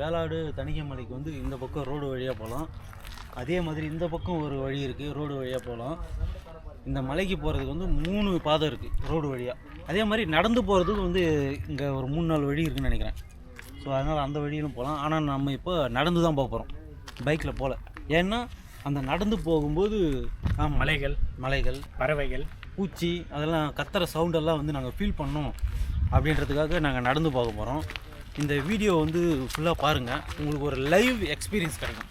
வேளாடு தணிக்கைமலைக்கு வந்து இந்த பக்கம் ரோடு வழியாக போகலாம். அதே மாதிரி இந்த பக்கம் ஒரு வழி இருக்குது, ரோடு வழியாக போகலாம். இந்த மலைக்கு போகிறதுக்கு வந்து 3 பாதை இருக்குது ரோடு வழியாக. அதே மாதிரி நடந்து போகிறதுக்கு வந்து இங்கே ஒரு 3-4 வழி இருக்குதுன்னு நினைக்கிறேன். ஸோ அதனால் அந்த வழியிலும் போகலாம். ஆனால் நம்ம இப்போ நடந்து தான் போக போகிறோம், பைக்கில் போகல. ஏன்னா அந்த நடந்து போகும்போது மலைகள் பறவைகள் பூச்சி அதெல்லாம் கத்துற சவுண்டெல்லாம் வந்து நாங்கள் ஃபீல் பண்ணோம் அப்படின்றதுக்காக நாங்கள் நடந்து போக போகிறோம். இந்த வீடியோ வந்து ஃபுல்லாக பாருங்கள், உங்களுக்கு ஒரு லைவ் எக்ஸ்பீரியன்ஸ் கிடைக்கும்.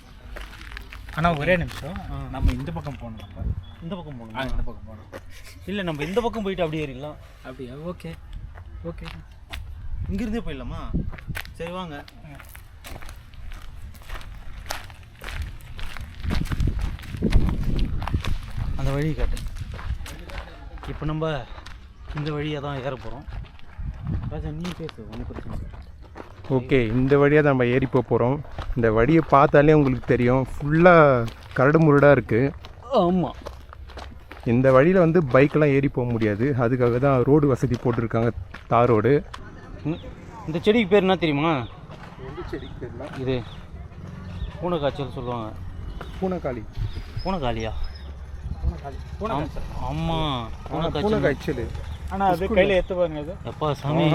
ஆனால் ஒரே நிமிஷம், நம்ம இந்த பக்கம் போகணும். நம்ம இந்த பக்கம் போகணும், இந்த பக்கம் போகணும். இல்லை நம்ம இந்த பக்கம் போயிட்டு அப்படியே ஏறிடலாம். அப்படியா? ஓகே ஓகே, இங்கேருந்தே போயிடலாமா? சரி வாங்க. அந்த வழி காட்டு. இப்போ நம்ம இந்த வழியாக தான் ஏற போகிறோம். ராஜா நீ பேசு, ஒன்றும் பிரச்சனை இல்லை. ஓகே, இந்த வழியாக தான் நம்ம ஏறி போகிறோம். இந்த வழியை பார்த்தாலே உங்களுக்கு தெரியும், ஃபுல்லாக கரடு முரடாக இருக்குது. ஆமாம், இந்த வழியில் வந்து பைக்கெலாம் ஏறி போக முடியாது. அதுக்காக தான் ரோடு வசதி போட்டிருக்காங்க, தார் ரோடு. இந்த செடிக்கு பேர் என்ன தெரியுமா? எந்த செடிக்கு பேர்லாம்? இது பூனைக்காய்ச்சல் சொல்லுவாங்க. பூனைக்காளி. பூனைக்காளியா? ஆமாம், பூனைக்காய்ச்சல். ஆனால் அது கையில் ஏற்றுவாங்க. அது எப்பா சாமி,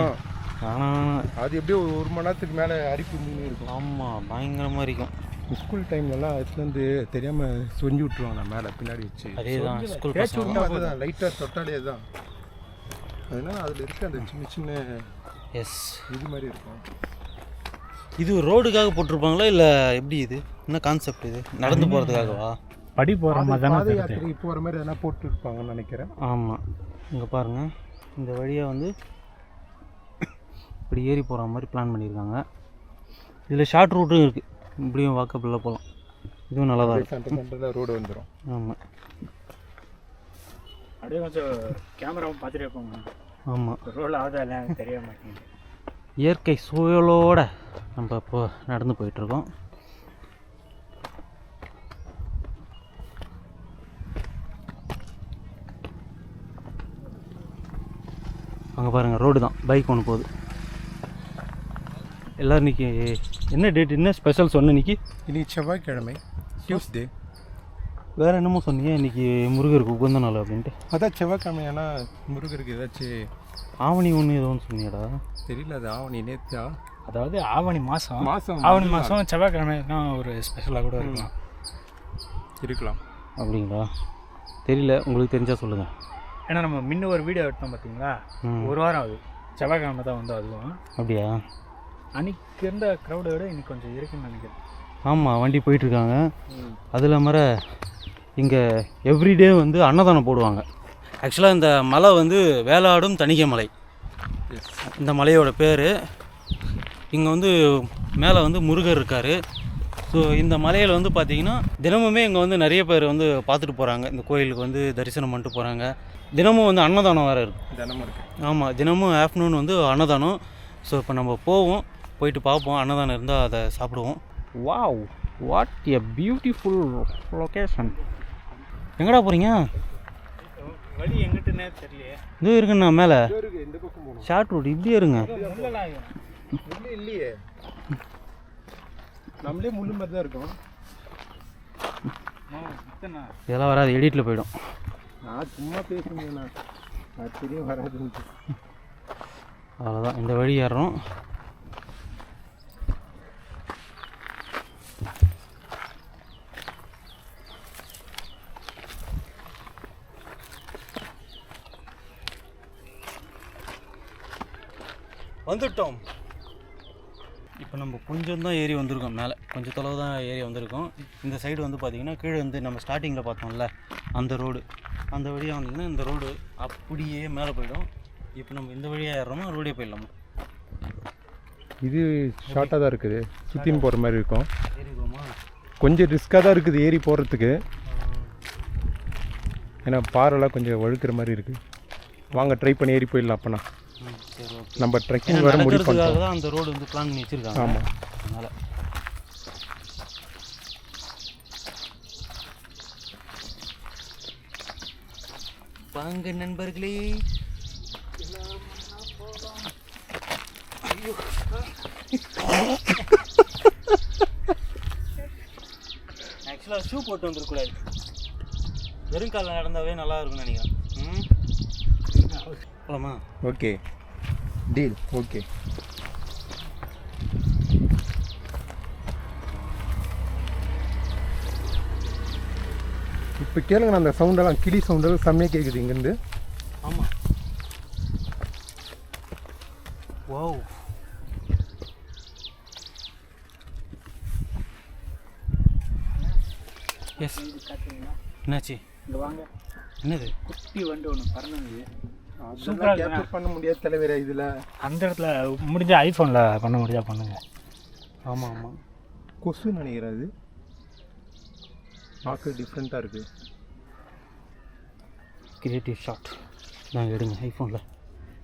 ஆனால் அது எப்படியும் ஒரு மணி நேரத்துக்கு மேலே அரிப்பு மீன் இருக்கும். ஆமாம், பயங்கரமாக இருக்கும். ஸ்கூல் டைம்லலாம் எடுத்துலேருந்து தெரியாமல் சொஞ்சு விட்ருவாங்க மேலே பின்னாடி வச்சு. அதே தான் ஸ்கூல் அதுதான் லைட்டாக தொட்டாலே தான். அதனால் அதில் இருக்க அந்த சின்ன சின்ன இது மாதிரி இருக்கும். இது ரோடுக்காக போட்டிருப்பாங்களா இல்லை எப்படி? இது என்ன கான்செப்ட்? இது நடந்து போகிறதுக்காகவா? படி போகிற மாதிரி பாத யாத்திரைக்கு போகிற மாதிரி எதனா போட்டுருப்பாங்கன்னு நினைக்கிறேன். ஆமாம், இங்கே பாருங்கள், இந்த வழியாக வந்து இப்படி ஏறி போகிற மாதிரி பிளான் பண்ணியிருக்காங்க. இதில் ஷார்ட் ரூட்டும் இருக்குது, இப்படியும் வாக்கப்பில் போகலாம். இதுவும் நல்லா தான் இருக்கும். சென்டரில் ரோடு வந்துடும். ஆமாம், அப்படியே கொஞ்சம் கேமராவும் பார்த்துட்டே போங்க. ஆமாம், ரோல் ஆகுதா இல்லை தெரிய மாட்டேங்குது. இயற்கை சூழலோட நம்ம இப்போ நடந்து போயிட்டுருக்கோம். அங்கே பாருங்கள், ரோடு தான், பைக் ஒன்று போகுது. எல்லோரும் இன்றைக்கி என்ன டேட், என்ன ஸ்பெஷல் சொன்ன இன்றைக்கி? இன்னைக்கு செவ்வாய்க்கிழமை, டியூஸ்டே. வேறு என்னமோ சொன்னீங்க, இன்றைக்கி முருகருக்கு உகந்த நாள் அப்படின்ட்டு. அதான் செவ்வாய்க்கிழமை. ஆனால் முருகருக்கு ஏதாச்சும் ஆவணி ஒன்று ஏதோ ஒன்று சொன்னியடா? தெரியல, அது ஆவணி நேற்றா. அதாவது ஆவணி மாதம் ஆவணி மாதம் செவ்வாய்க்கிழமை தான் ஒரு ஸ்பெஷலாக கூட இருக்கலாம். அப்படிங்களா? தெரியல, உங்களுக்கு தெரிஞ்சால் சொல்லுங்கள். ஏன்னா நம்ம முன்ன ஒரு வீடியோ எடுத்தோம் பார்த்தீங்களா, ஒரு வாரம் ஆகுது. செவ்வாய்க்கிழமை தான் வந்து அதுவும். அப்படியா? அன்றைக்கி இருந்த க்ரௌடை விட இன்னைக்கு கொஞ்சம் இருக்குன்னு நினைக்கிறேன். ஆமாம், வண்டி போயிட்டுருக்காங்க. அதில் இங்கே எவ்ரிடே வந்து அன்னதானம் போடுவாங்க. ஆக்சுவலாக இந்த மலை வந்து வேளாடும் தணிக்கைமலை, இந்த மலையோட பேர். இங்கே வந்து மேலே வந்து முருகர் இருக்கார். ஸோ இந்த மலையில் வந்து பார்த்திங்கன்னா தினமுமே இங்கே வந்து நிறைய பேர் வந்து பார்த்துட்டு போகிறாங்க. இந்த கோயிலுக்கு வந்து தரிசனம் பண்ணிட்டு போகிறாங்க. தினமும் வந்து அன்னதானம் வேறு இருக்குது. தினமும் இருக்குது. ஆமாம், தினமும் ஆஃப்டர்நூன் வந்து அன்னதானம். ஸோ இப்போ நம்ம போயிட்டு பார்ப்போம், அன்னதானம் இருந்தால் அதை சாப்பிடுவோம். Wow, what a beautiful location. எங்கடா போகிறீங்க? வழி எங்கிட்டனே தெரியல. இது இருக்குண்ணா மேலே இந்த பக்கம் போகணும். ஷார்ட் ரூட், இப்படியே இருங்க. இல்லையே, நம்மளே முள்ளு மாதிரி தான் இருக்கும். இதெல்லாம் வராது, எடிட்டில் போயிடும். நான் சும்மா பேசுங்கண்ணா, அது தெரியும் வராதுன்ட்டு. அவ்வளோதான், இந்த வழி ஏறுறோம். வந்துட்டோம். இப்போ நம்ம கொஞ்சம் தான் ஏறி வந்திருக்கோம், மேலே கொஞ்சம் தொலைவு தான் ஏறி வந்திருக்கோம். இந்த சைடு வந்து பார்த்திங்கன்னா கீழே வந்து நம்ம ஸ்டார்டிங்கில் பார்த்தோம்ல அந்த ரோடு, அந்த வழியாக வந்தீங்கன்னா இந்த ரோடு அப்படியே மேலே போயிடும். இப்போ நம்ம இந்த வழியாக ஏறுறோமா, ரோடே போயிடலாமா? இது ஷார்ட்டாக தான் இருக்குது, சுற்றின்னு போகிற மாதிரி இருக்கும். ஏறிடுவோமா? கொஞ்சம் ரிஸ்க்காக தான் இருக்குது ஏறி போகிறதுக்கு, ஏன்னா பாறைலாம் கொஞ்சம் வழுக்கிற மாதிரி இருக்குது. வாங்க ட்ரை பண்ணி ஏறி போயிடலாம். அப்போனா சரி, ஓகே. நம்ம ட்ரெக்கிங் வர முடிவு பண்ணுறோம். தான் அந்த ரோடு வந்து பிளான் பண்ணி வச்சுருக்காங்க. ஆமாம், அதனால் வாங்க நண்பர்களே. ஐயோ ஷூ போட்டு வந்துருக்கூடாது, வெறும் காலில் நடந்தாவே நல்லா இருக்கும்னு நினைக்கிறேன். போலாமா? Okay deal. ஓகே இப்போ கேளுங்கண்ணா, அந்த சவுண்டெல்லாம் கிளி சவுண்டெல்லாம் செம்மையாக கேட்குது இங்கேருந்து. ஆமாம். வாவ். எஸ். என்னாச்சு? இங்கே வாங்க. என்னது? குட்டி வண்டு ஒன்று பறந்துது. சூப்பராக கேப்சர் பண்ண முடியாது தலைவரே இதில். அந்த இடத்துல முடிஞ்ச ஐஃபோனில் பண்ண முடிஞ்சா பண்ணுங்க. ஆமாம் ஆமாம். கொசு நினைக்கிறேன், அது பார்க்க டிஃப்ரெண்ட்டாக இருக்குது. கிரியேட்டிவ் ஷாட் நாங்கள் எடுங்க ஐஃபோனில்.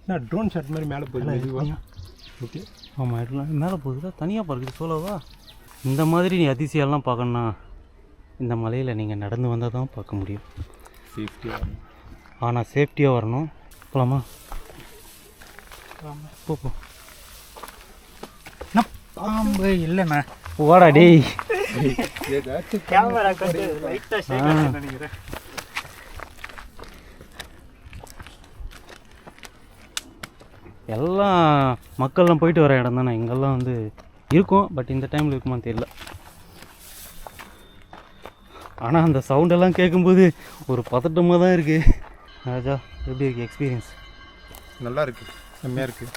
நான் ட்ரோன் ஷாட் மாதிரி மேலே போகுது. ஓகே. ஆமாம், எடுக்கலாம். மேலே போகுதுல, தனியாக பார்க்குது சோலோவா. இந்த மாதிரி நீ அதிசயம்லாம் பார்க்கணுன்னா இந்த மலையில் நீங்கள் நடந்து வந்தால் தான் பார்க்க முடியும். சேஃப்டியாக. ஆனால் சேஃப்டியாக வரணும். போகலாமா? போ போ. பாம்பு இல்லைண்ணா. வாடா டேய். கேமரா நினைக்கிறேன். எல்லாம் மக்கள்லாம் போயிட்டு வர இடம் தானே, இங்கெல்லாம் வந்து இருக்கும். பட் இந்த டைமில் இருக்குமான்னு தெரியல. ஆனால் அந்த சவுண்டெல்லாம் கேட்கும்போது ஒரு பதட்டமாக தான் இருக்குது. ராஜா, எப்படி இருக்குது எக்ஸ்பீரியன்ஸ்? நல்லா இருக்குது, செம்மையாக இருக்குது.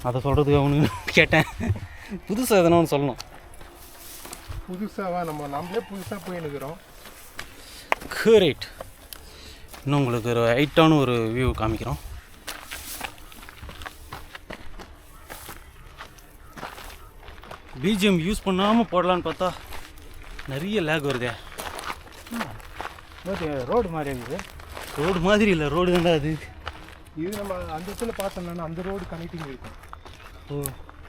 அதை சொல்கிறதுக்கு அவனுக்கு கேட்டேன். புதுசாக எதனா ஒன்று சொல்லணும். புதுசாக நம்மளே புதுசாக போயின்னுக்கிறோம். கரெக்ட். இன்னும் உங்களுக்கு ஒரு ஹைட்டான ஒரு வியூ காமிக்கிறோம். பிஜிஎம் யூஸ் பண்ணாமல் போடலான்னு பார்த்தா நிறைய லேக் வருதே. ரோடு மாதிரி இருக்குது. ரோடு மாதிரி இல்லை, ரோடு தான்டா அது. இது நம்ம அந்த இடத்துல பார்த்தோம்னா அந்த ரோடு கனெக்டிங் இருக்கும். ஓ,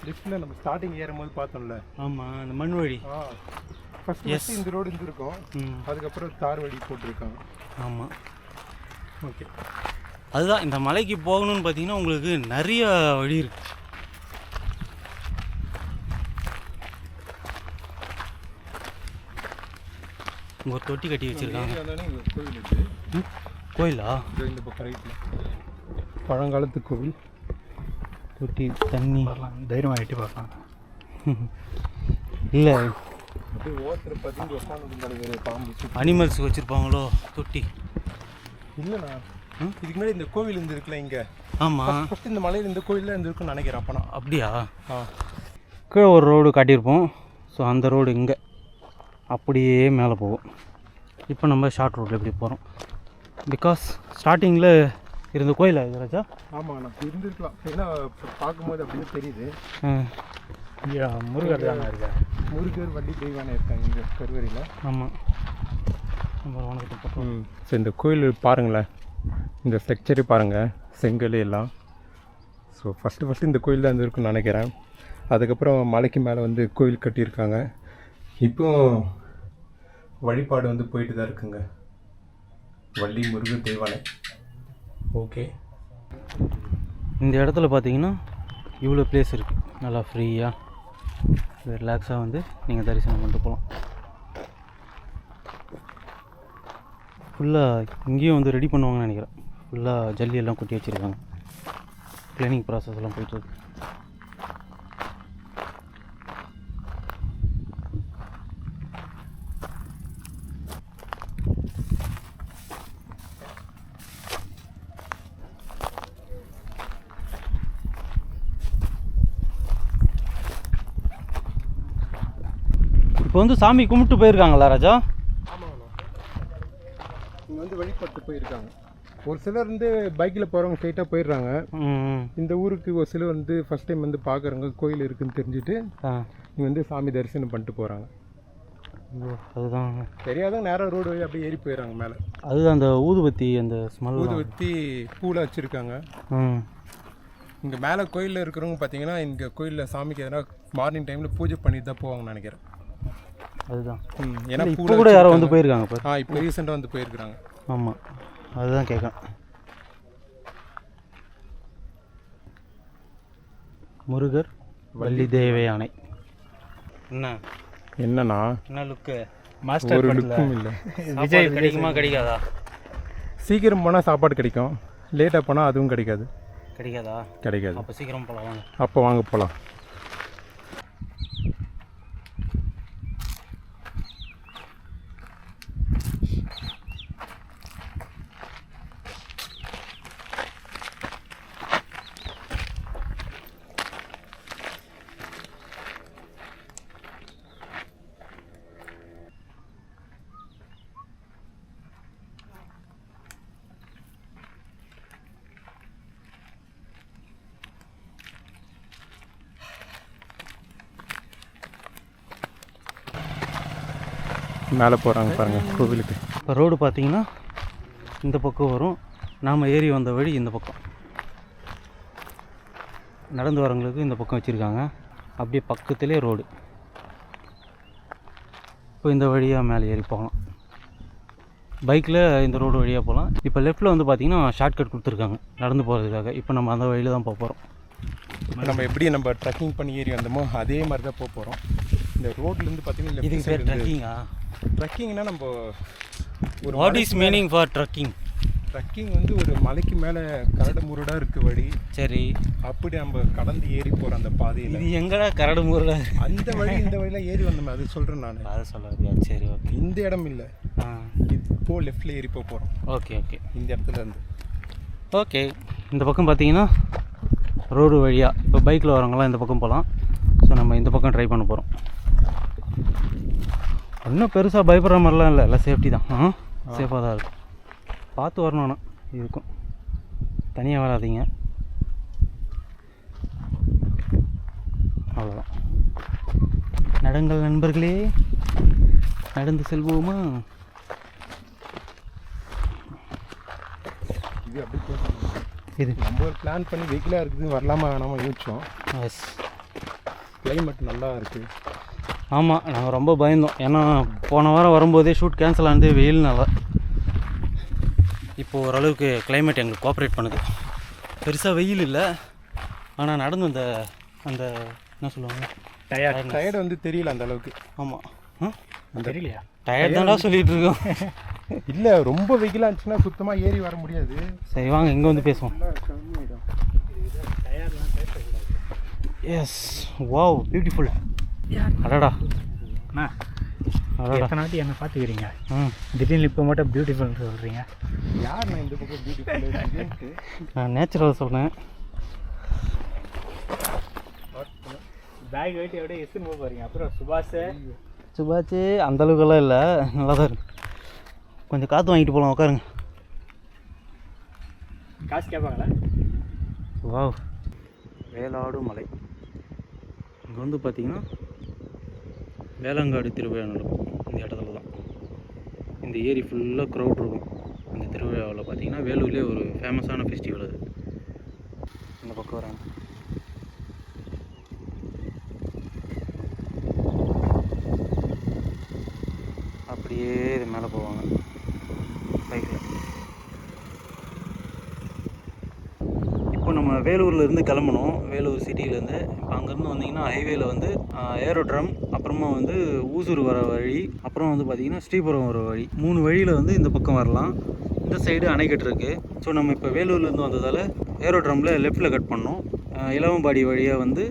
லிஃப்ட்டில் நம்ம ஸ்டார்டிங் ஏறும்போது பார்த்தோம்ல. ஆமாம், அந்த மண் வழி. ஃபஸ்ட்டு இந்த ரோடு இருந்திருக்கும். அதுக்கப்புறம் தார் வழி போட்டிருக்காங்க. ஆமாம். ஓகே, அதுதான் இந்த மலைக்கு போகணும்னு பார்த்தீங்கன்னா உங்களுக்கு நிறைய வழி இருக்குது. இங்கே ஒரு தொட்டி கட்டி வச்சுருக்காங்க. கோவில் இருக்குது. கோயிலா? இந்த பக்கம் ரைட்டில் பழங்காலத்து கோவில். தொட்டி, தண்ணி. தைரியமாக எட்டி பார்க்கலாம். இல்லை, அப்படியே ஓட்டுற பார்த்து உட்காந்து பாம்பு அனிமல்ஸ் வச்சுருப்பாங்களோ தொட்டி. இல்லைண்ணா, இதுக்கு முன்னாடி இந்த கோவில் இருந்துருக்குல்ல இங்கே. ஆமாம், ஃபஸ்ட்டு இந்த மலையில் இந்த கோயிலில் இருந்திருக்குன்னு நினைக்கிறேன். அப்போனா அப்படியா? ஆ, கீழே ஒரு ரோடு காட்டியிருப்போம். ஸோ அந்த ரோடு இங்கே அப்படியே மேலே போகும். இப்போ நம்ம ஷார்ட் ரோட்டில் எப்படி போகிறோம். பிகாஸ் ஸ்டார்டிங்கில் இருந்த கோயிலா இது ராஜா? ஆமாங்கண்ணா, இருந்திருக்கலாம். ஏன்னா பார்க்கும்போது அப்படின்னு தெரியுது. முருகர் தானே இருக்கா? முருகர், வள்ளி, தெய்வானே இருக்காங்க இங்கே கருவறையில். ஆமாம், நம்ம வணக்கத்தை போட்டோம். ஸோ இந்த கோயில் பாருங்களேன், இந்த ஸ்ட்ரக்சரே பாருங்கள், செங்கல் எல்லாம். ஸோ ஃபஸ்ட்டு இந்த கோயில் தான் இருந்திருக்குன்னு நினைக்கிறேன். அதுக்கப்புறம் மலைக்கு மேலே வந்து கோயில் கட்டியிருக்காங்க. இப்போ வழிபாடு வந்து போயிட்டு தான் இருக்குங்க. வள்ளி, முருகர், தெய்வானை. ஓகே, இந்த இடத்துல பார்த்தீங்கன்னா இவ்வளோ பிளேஸ் இருக்குது. நல்லா ஃப்ரீயாக ரிலாக்ஸாக வந்து நீங்கள் தரிசனம் பண்ணிட்டு போகலாம். ஃபுல்லாக இங்கேயும் வந்து ரெடி பண்ணுவாங்கன்னு நினைக்கிறேன். ஃபுல்லாக ஜல்லியெல்லாம் கொட்டி வச்சுருக்காங்க. க்ளீனிங் ப்ராசஸ்லாம் போயிட்டுருக்கு. இப்போ வந்து சாமி கும்பிட்டு போயிருக்காங்களா ராஜா? ஆமாங்கண்ணா, இங்கே வந்து வழிபட்டு போயிருக்காங்க. ஒரு சிலர் வந்து பைக்கில் போகிறவங்க ஸ்ட்ரைட்டாக போயிடுறாங்க. இந்த ஊருக்கு ஒரு சிலர் வந்து ஃபஸ்ட் டைம் வந்து பார்க்குறவங்க கோயில் இருக்குதுன்னு தெரிஞ்சுட்டு இங்கே வந்து சாமி தரிசனம் பண்ணிட்டு போகிறாங்க. அதுதான் தெரியாதவங்க நேராக ரோடு வழி அப்படியே ஏறி போயிடுறாங்க மேலே. அதுதான் அந்த ஊதுபத்தி, அந்த ஸ்மெல். ஊதுபத்தி பூவில் வச்சுருக்காங்க. இங்கே மேலே கோயிலில் இருக்கிறவங்க பார்த்தீங்கன்னா இங்கே கோயிலில் சாமிக்கு எதனா மார்னிங் டைமில் பூஜை பண்ணிட்டு தான் போவாங்கன்னு நினைக்கிறேன். அதுதான். ஏன்னா இப்போ கூட யாரோ வந்து போயிருக்காங்க பாரு. இப்போ ரீசெண்டாக வந்து போயிருக்கிறாங்க. ஆமாம், அதுதான் கேட்குறேன். முருகர், வள்ளி, தேவயானை. என்னண்ணா என்ன லுக்கு? மாஸ்டர் ஒரு படத்துல லுக்கும் இல்லை. விஜய் கிடைக்குமா கிடைக்காதா? சீக்கிரம் போனால் சாப்பாடு கிடைக்கும், லேட்டாக போனால் அதுவும் கிடைக்காது. கிடைக்காதா? கிடைக்காது. அப்போ சீக்கிரம் போகலாம் வாங்க. அப்போ வாங்க போகலாம். மேலே போகிறாங்க பாருங்கள் கோவிலுக்கு. இப்போ ரோடு பார்த்தீங்கன்னா இந்த பக்கம் வரும், நாம் ஏறி வந்த வழி இந்த பக்கம். நடந்து வரவங்களுக்கு இந்த பக்கம் வச்சுருக்காங்க, அப்படியே பக்கத்துலேயே ரோடு. இப்போ இந்த வழியாக மேலே ஏறி போகலாம், பைக்கில் இந்த ரோடு வழியாக போகலாம். இப்போ லெஃப்ட்டில் வந்து பார்த்திங்கன்னா ஷார்ட்கட் கொடுத்துருக்காங்க நடந்து போகிறதுக்காக. இப்போ நம்ம அந்த வழியில் தான் போக போகிறோம். இப்போ நம்ம எப்படி நம்ம ட்ரெக்கிங் பண்ணி ஏறி வந்தோமோ அதே மாதிரி தான் போக போகிறோம். இந்த ரோட்லேருந்து பார்த்தீங்கன்னா இதுக்கு பேர் ட்ரெக்கிங்கா? ட்ரெக்கிங்னா நம்ம ஒரு what is meaning for trekking? Trekking வந்து ஒரு மலைக்கு மேலே கரடு முரடாக இருக்குது வழி. சரி, அப்படி நம்ம கடந்து ஏறி போகிற அந்த பாதையில் இது எங்கடா கரடு முரடா? அந்த வழி இந்த வழியில் ஏறி வந்தோமே அது சொல்கிறேன் நான். அதை சொல்ல. சரி, ஓகே. இந்த இடம் இல்லை, இப்போ லெஃப்டில் ஏறி போக போகிறோம். ஓகே ஓகே, இந்த இடத்துல இருந்து. ஓகே. இந்த பக்கம் பார்த்தீங்கன்னா ரோடு வழியாக இப்போ பைக்கில் வரவங்களாம் இந்த பக்கம் போகலாம். ஸோ நம்ம இந்த பக்கம் ட்ரை பண்ண போகிறோம். இன்னும் பெருசாக பயப்படுற மாதிரிலாம் இல்லை, எல்லாம் சேஃப்டி தான். சேஃபாக தான் இருக்கும். பார்த்து வரணும்னா இருக்கும், தனியாக வராதிங்க, அவ்வளோதான். நடங்கள் நண்பர்களே, நடந்து செல்வோமா? இது அப்படி போகணும். இது நம்ம ஒரு பிளான் பண்ணி வெயிலாக இருக்குது, வரலாமா வேணாமா யோசிச்சோம். எஸ், கிளைமேட் நல்லா இருக்குது. ஆமாம், நாங்கள் ரொம்ப பயந்தோம். ஏன்னா போன வாரம் வரும்போதே ஷூட் கேன்சல் ஆனது வெயில்னால. இப்போது ஓரளவுக்கு கிளைமேட் எங்களுக்கு கோஆப்ரேட் பண்ணுது. பெருசாக வெயில் இல்லை, ஆனால் நடந்து அந்த என்ன சொல்லுவாங்க, டயர்டு வந்து தெரியல அந்த அளவுக்கு. ஆமாம், தெரியலையா? டயர்ட் தான்டா சொல்லிகிட்டு இருக்கோம். இல்லை, ரொம்ப வெயிலாக இருந்துச்சுன்னா சுத்தமாக ஏறி வர முடியாது. சரி வாங்க, இங்கே வந்து பேசுவோம். Yes, wow, beautiful. அடடா அண்ணா, அடடா, எத்தனை வாட்டி என்ன பார்த்துக்கிறீங்க, திடீர்னு இப்போ மட்டும் பியூட்டிஃபுல்னு சொல்கிறீங்க? யார் நான் இந்த பக்கம் பியூட்டிஃபுல்? நான் நேச்சுரல் சொன்னேன். பேக் வெயிட் எப்படியே எஸ்ன்னு போக போகிறீங்க. அப்புறம் சுபாச்சு அந்தளவுக்கெல்லாம் இல்லை, நல்லா தான் இருக்கு. கொஞ்சம் காற்று வாங்கிட்டு போகலாம், உட்காருங்க. காசு கேட்பாங்களா? வாவ், வேலாடு மலை. இங்கே வந்து பார்த்திங்கன்னா வேளாங்காடு திருவிழா நடக்கும் இந்த இடத்துல தான். இந்த ஏரி ஃபுல்லாக க்ரௌட் இருக்கும். அந்த திருவிழாவில் பார்த்திங்கன்னா வேலூர்லேயே ஒரு ஃபேமஸான ஃபெஸ்டிவல் அது. இந்த பக்கம் வராங்க. அப்படியே இது மேலே போவாங்க பைக்கில். இப்போ நம்ம வேலூர்லேருந்து கிளம்பணும், வேலூர் சிட்டியிலேருந்து. இப்போ அங்கேருந்து வந்தீங்கன்னா ஹைவேல வந்து ஏரோட்ரம், அப்புறமா வந்து ஊசூர் வர வழி, அப்புறம் வந்து பார்த்திங்கன்னா ஸ்ரீபுரம் வர வழி, 3 வழியில் வந்து இந்த பக்கம் வரலாம். இந்த சைடு அணைக்கட்டு இருக்குது. ஸோ நம்ம இப்போ வேலூர்லேருந்து வந்ததால் ஏரோட்ரமில் லெஃப்ட்டில் கட் பண்ணோம். இளவம்பாடி வழியாக வந்து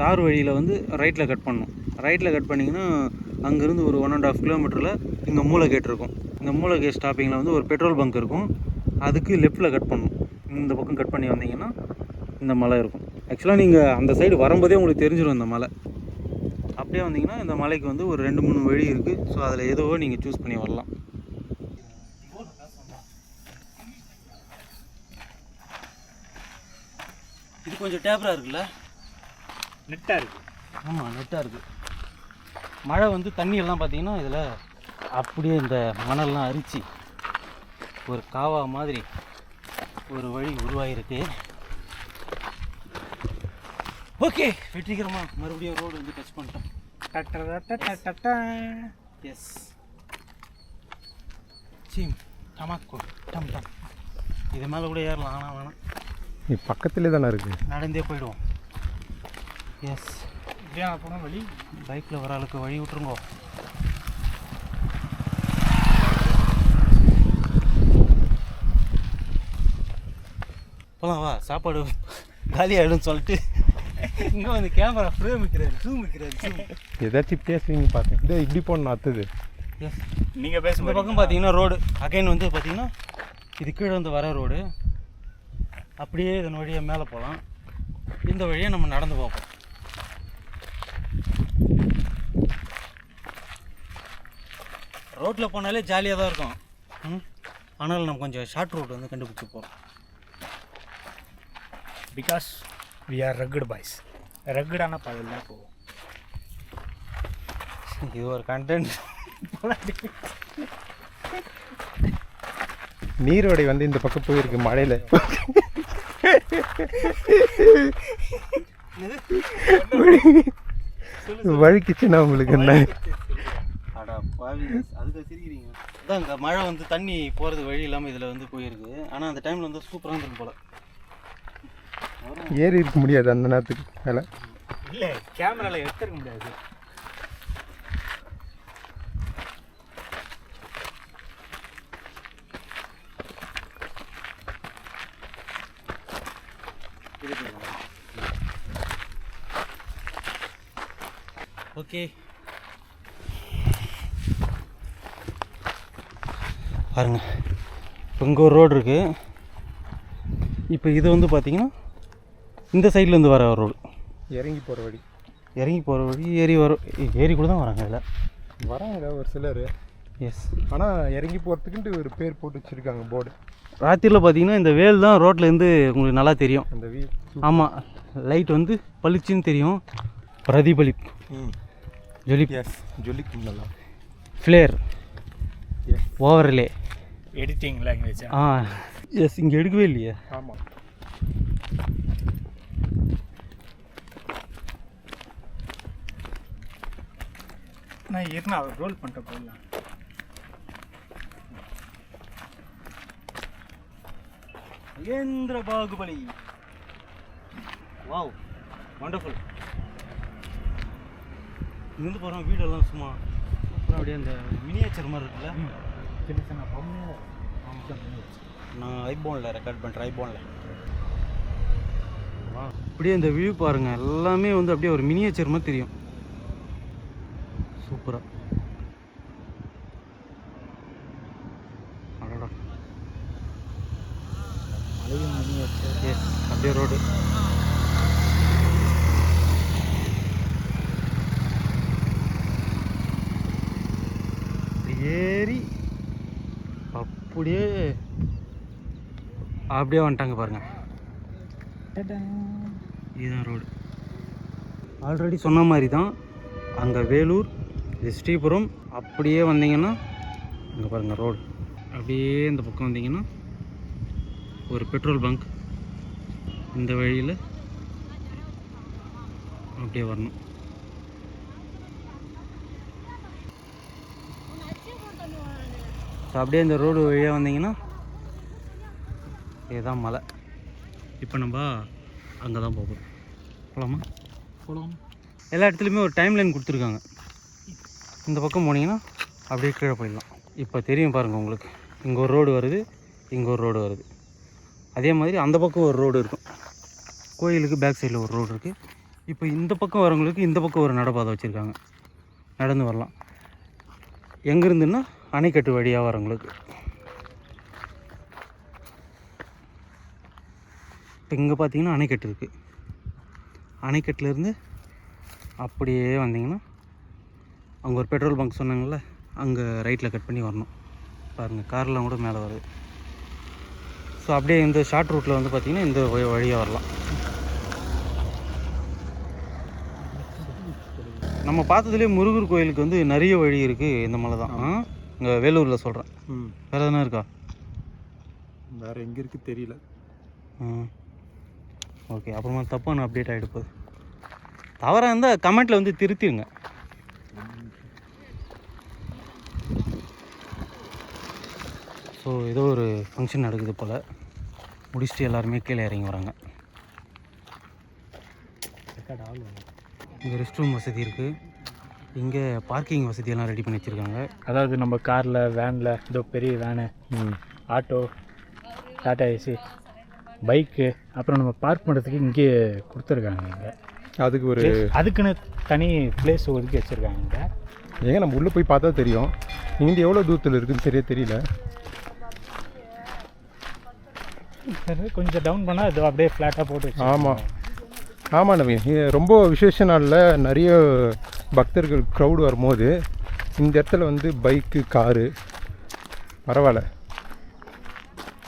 தார் வழியில் வந்து ரைட்டில் கட் பண்ணோம். ரைட்டில் கட் பண்ணிங்கன்னா அங்கேருந்து ஒரு 1.5 கிலோமீட்டரில் இங்கே மூலகேட் இருக்கும். இந்த மூலகேட் ஸ்டாப்பிங்கில் வந்து ஒரு பெட்ரோல் பங்க் இருக்கும். அதுக்கு லெஃப்ட்டில் கட் பண்ணணும். இந்த பக்கம் கட் பண்ணி வந்தீங்கன்னா இந்த மலை இருக்கும். ஆக்சுவலாக நீங்கள் அந்த சைடு வரும்போதே உங்களுக்கு தெரிஞ்சிடும் இந்த மலை. அப்படியே வந்தீங்கன்னா இந்த மலைக்கு வந்து ஒரு 2-3 வழி இருக்குது. ஸோ அதில் ஏதோ நீங்கள் சூஸ் பண்ணி வரலாம். இது கொஞ்சம் டேப்பராக இருக்குல்ல, நெட்டாக இருக்குது. ஆமாம், நெட்டாக இருக்குது. மழை வந்து தண்ணியெல்லாம் பார்த்தீங்கன்னா இதில் அப்படியே இந்த மணல்லாம் அரிச்சு ஒரு காவா மாதிரி ஒரு வழி உருவாகிருக்கு. ஓகே, வெற்றிகரமாக மறுபடியும் ரோடு வந்து டச் பண்ணிட்டோம். எஸ், சீம் டமாக்கோ டம் டம். இது மேலே கூட ஏறலாம், ஆனால் வேணாம், நீ பக்கத்துலேயே தானே இருக்குது, நடந்தே போயிடுவோம். எஸ், இப்படியா போனால் வழி? பைக்கில் வர ஆளுக்கு வழி விட்டுருங்கோ. போகலாம் வா, சாப்பாடு காலி ஆகிடும்னு சொல்லிட்டு இங்கே வந்து கேமரா ஃப்ரேம் வைக்கிறாரு, ஜூம் வைக்கிறாரு. ஏதாச்சும் பேசுவீங்க பார்த்தேன். இதோ இப்படி போடணும் அடுத்தது. எஸ், நீங்கள் பேச இந்த பக்கம் பார்த்தீங்கன்னா ரோடு அகைன் வந்து பார்த்தீங்கன்னா இது கீழே வந்து வர ரோடு. அப்படியே இதன் வழியாக மேலே போகலாம். இந்த வழியாக நம்ம நடந்து போவோம். ரோட்டில் போனாலே ஜாலியாக தான் இருக்கும். ஆனால் நம்ம கொஞ்சம் ஷார்ட் ரூட் வந்து கண்டுபிடிச்சி போகிறோம். Because we are rugged boys. ரக்குடான பாதையில் தான் போவோம். இது ஒரு கண்டென்ட். நீரோடை வந்து இந்த பக்கம் போயிருக்கு மழையில். வழுக்கிச்சுன்னா உங்களுக்கு என்ன? அடா பாவி, அதுக்கு சிரிக்கிறீங்க. அதான் இங்கே மழை வந்து தண்ணி போகிறது வழி இல்லாமல் இதில் வந்து போயிருக்கு. ஆனால் அந்த டைமில் வந்து சூப்பராக இருந்துருக்கு போல். ஏறி இருக்க முடியாது அந்த நேரத்துக்கு மேலே. இல்லை, கேமராவில் எடுத்துருக்க முடியாது. ஓகே, பாருங்க, இப்போ இங்கே ஒரு ரோடு இருக்குது. இப்போ இது வந்து பார்த்தீங்கன்னா இந்த சைட்லேருந்து வர ரோடு, இறங்கி போகிற வழி. இறங்கி போகிற வழி. ஏரி கூட தான் வராங்க இதில். வராங்க ஒரு சிலர். எஸ், ஆனால் இறங்கி போகிறதுக்குன்ட்டு ஒரு பேர் போட்டு வச்சுருக்காங்க போர்டு. ராத்திரியில் பார்த்தீங்கன்னா இந்த வேல் தான் ரோட்லேருந்து உங்களுக்கு நல்லா தெரியும். அந்த வீ ஆமாம், லைட் வந்து பளிச்சுன்னு தெரியும். பிரதிபலிப், ஜொலிப், எஸ் ஜொலிக்கும் நல்லா. Flare, yes overlay, editing language. Yes, இங்கே எடுக்கவே இல்லையே. ஆமாம். நான் இருந்தா அவர் ரோல் பண்ணிட்டு போயிடலாம். மகேந்திர பாகுபலி. Wow, wonderful. இங்கேருந்து போகிறோம், வீடெல்லாம் சும்மா சூப்பராக அப்படியே அந்த மினியேச்சர் மாதிரி இருக்குல்ல. சின்ன சின்ன பொம்மையாக நான் ஐபோனில் ரெக்கார்ட் பண்ணுறேன், ஐபோனில். அப்படியே இந்த வியூ பாருங்கள், எல்லாமே வந்து அப்படியே ஒரு மினியேச்சர் மாதிரி தெரியும். சூப்பராக. அடடா, மலையும் மினியேச்சர். எஸ், அப்படியே ரோடு. ஏறி அப்படியே அப்படியே வந்துட்டாங்க பாருங்கள். இதுதான் ரோடு. ஆல்ரெடி சொன்ன மாதிரி தான், அங்கே வேலூர், இது ஸ்ரீபுரம். அப்படியே வந்தீங்கன்னா இங்கே பாருங்கள் ரோடு. அப்படியே இந்த பக்கம் வந்தீங்கன்னா ஒரு பெட்ரோல் பங்க். இந்த வழியில் அப்படியே வரணும். ஸோ அப்படியே இந்த ரோடு வழியாக வந்தீங்கன்னா இதுதான் மலை. இப்போ நம்ம அங்கே தான் போகிறோம். போகலாமா? போகலாம். எல்லா இடத்துலையுமே ஒரு டைம் லைன் கொடுத்துருக்காங்க. இந்த பக்கம் போனீங்கன்னா அப்படியே கீழே போயிடலாம். இப்போ தெரியும் பாருங்கள் உங்களுக்கு, இங்கே ஒரு ரோடு வருது, இங்கே ஒரு ரோடு வருது. அதே மாதிரி அந்த பக்கம் ஒரு ரோடு இருக்கும். கோயிலுக்கு பேக் சைடில் ஒரு ரோடு இருக்குது. இப்போ இந்த பக்கம் வரவங்களுக்கு இந்த பக்கம் ஒரு நடைபாதை வச்சுருக்காங்க, நடந்து வரலாம். எங்கேருந்துன்னா அணைக்கட்டு வழியாக வரவங்களுக்கு. இப்போ இங்கே பார்த்தீங்கன்னா அணைக்கட்டு இருக்குது. அணைக்கட்டுலேருந்து அப்படியே வந்தீங்கன்னா அங்கே ஒரு பெட்ரோல் பங்க் சொன்னாங்கள்ல, அங்கே ரைட்டில் கட் பண்ணி வரணும். பாருங்கள், கார்லாம் கூட மேலே வருது. ஸோ அப்படியே இந்த ஷார்ட் ரூட்டில் வந்து பார்த்திங்கன்னா இந்த வழியாக வரலாம். நம்ம பார்த்ததுலேயே முருகர் கோயிலுக்கு வந்து நிறைய வழி இருக்குது. இந்த மலை தான் இங்கே வேலூரில் சொல்கிறேன். வேறு எதுனா இருக்கா? வேறு எங்கே இருக்குது தெரியல. ஓகே, அப்புறமா தப்பான அப்டேட் ஆகிட்டு போகுது. தவறாக இருந்தால் கமெண்ட்டில் வந்து திருத்திடுங்க. ஸோ ஏதோ ஒரு ஃபங்க்ஷன் நடக்குது போல். முடிச்சுட்டு எல்லாருமே கீழே இறங்கி வராங்க. இங்கே ரெஸ்ட் ரூம் வசதி இருக்குது. இங்கே பார்க்கிங் வசதியெல்லாம் ரெடி பண்ணி வச்சுருக்காங்க. அதாவது நம்ம காரில், வேனில், இதோ பெரிய van, auto, tata AC, bike, அப்புறம் நம்ம பார்க் பண்ணுறதுக்கு இங்கே கொடுத்துருக்காங்க. இங்கே அதுக்கு ஒரு அதுக்குன்னு தனி பிளேஸ் ஒதுக்கி வச்சுருக்காங்க. இங்கே ஏங்க நம்ம உள்ளே போய் பார்த்தா தெரியும். இங்கே எவ்வளோ தூரத்தில் இருக்குதுன்னு சரியாக தெரியல. கொஞ்சம் டவுன் பண்ணால் அது அப்படியே ஃப்ளாட்டாக போட்டு வச்சு. ஆமாம் நவீன், ரொம்ப விசேஷ நாளில் நிறைய பக்தர்கள் க்ரௌடு வரும்போது இந்த இடத்துல வந்து பைக்கு, காரு பரவாயில்ல,